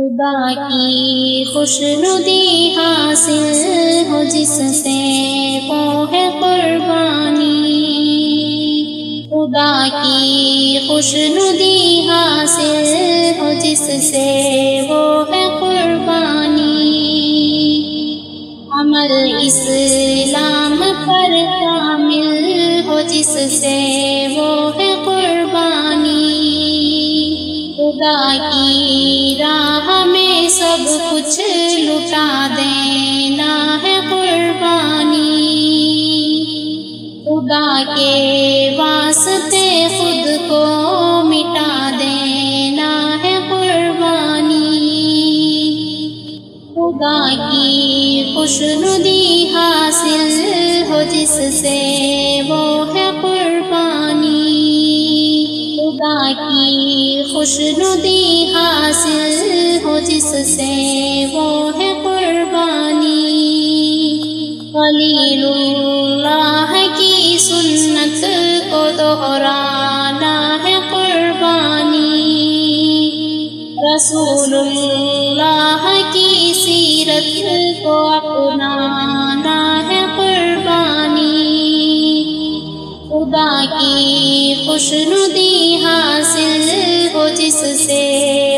خدا کی خوشنودی حاصل ہو جس سے وہ ہے قربانی، خدا کی خوشنودی حاصل ہو جس سے وہ ہے قربانی، عمل اسلام پر کامل ہو جس سے وہ ہے قربانی، خدا کی راہ میں سب کچھ لٹا دینا ہے قربانی، خدا کے واسطے خود کو مٹا دینا ہے قربانی، خدا کی خوشنودی حاصل ہو جس سے وہ ہے قربانی، خدا کی خوشنودی حاصل ہو جس سے وہ ہے قربانی، خلیل اللہ کی سنت کو دہرانا ہے قربانی، رسول اللہ کی سیرت کو اپنانا ہے قربانی، خدا کی خوشنودی حاصل ہو جس سے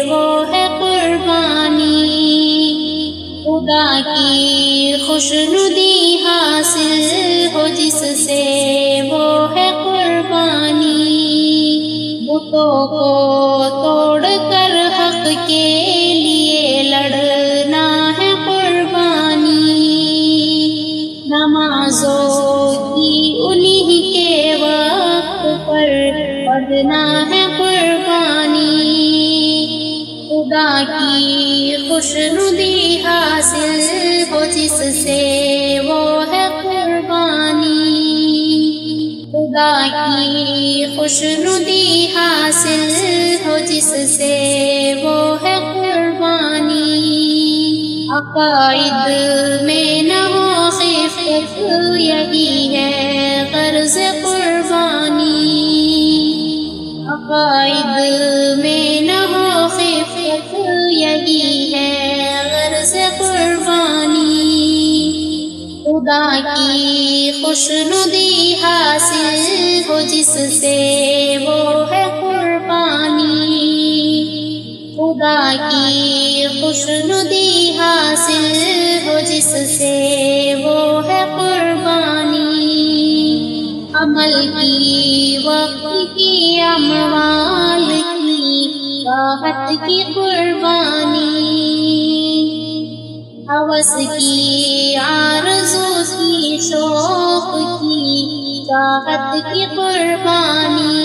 وہ ہے قربانی، خدا کی خوشنودی حاصل ہو جس سے وہ ہے قربانی، بتوں کو توڑ کر حق کے لیے لڑنا ہے قربانی، نمازوں کی انہی کے وقت پر پڑھنا ہے قربانی، خدا کی خوشنودی حاصل ہو جس سے وہ ہے قربانی، خدا کی خوشنودی حاصل ہو جس سے وہ ہے قربانی، عقائد میں نہ ہو خفت یہی ہے غرض قربانی، عقائد میں نہ ہو خفت یہی ہے غرض قربانی، خدا کی خوشنودی حاصل ہو جس سے وہ ہے قربانی، خدا کی خوشنودی حاصل ہو جس سے وہ ہے قربانی، عمل کی وقت کی اموال کی راحت کی قربانی، ہوس کی آرزو کی شوق کی چاہت کی قربانی،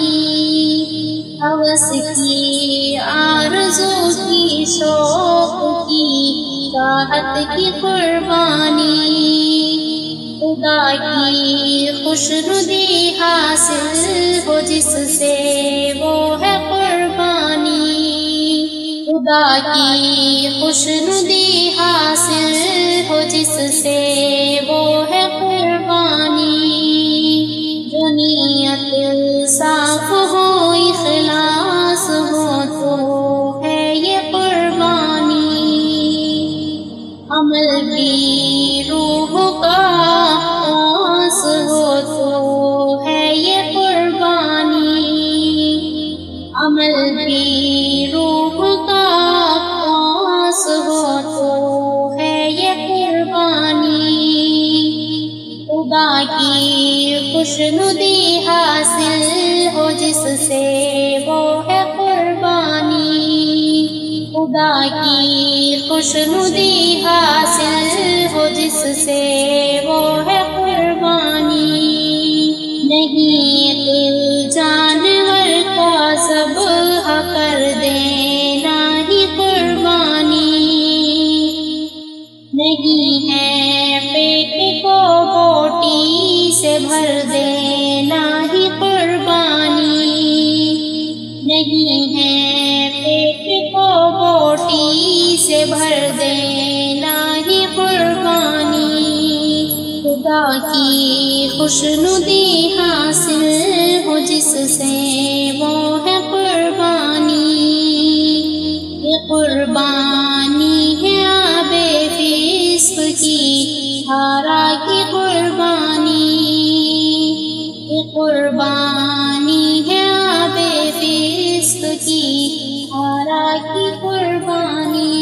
ہوس کی آرزو کی شوق کی چاہت کی قربانی، خدا کی خوشنودی حاصل ہو جس سے وہ ہے قربانی، خدا کی خوشنودی حاصل ہو جس سے وہ ہے قربانی، جو نیت صاف ہو اخلاص ہو تو ہے یہ قربانی، عمل بھی روح کا خاص ہو تو ہے یہ قربانی، عمل بھی روح کا خاص ہو تو ہے یہ قربانی، خدا کی خوشنودی حاصل ہو جس سے وہ ہے قربانی، خدا کی خوشنودی حاصل ہو جس سے وہ ہے قربانی، نہیں ایک جانور کا ذبح کر دینا ہی قربانی، نہیں ہے پیٹ کو بوٹی سے بھر دینا ہی قربانی، نہیں ہے پیٹ کو بوٹی سے بھر دینا ہی قربانی، خدا کی خوشنودی حاصل ہو جس سے وہ ہے قربانی، قربانی ہے آب فسق کی دھارا کی قربانی، یہ قربانی ہے آب فسق کی دھارا کی قربانی،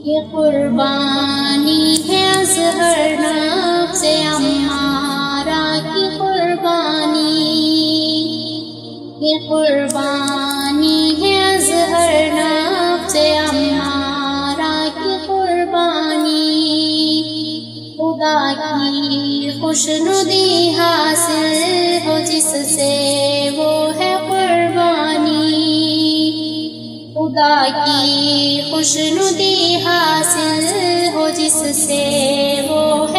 یہ قربانی ہے اصغر نفس امارہ کی قربانی، یہ قربانی ہے اصغر نفس امارہ کی قربانی، خدا کی خوشنودی حاصل ہو جس سے وہ ہے قربانی، خدا کی خوشنودی حاصل ہو جس سے وہ ہے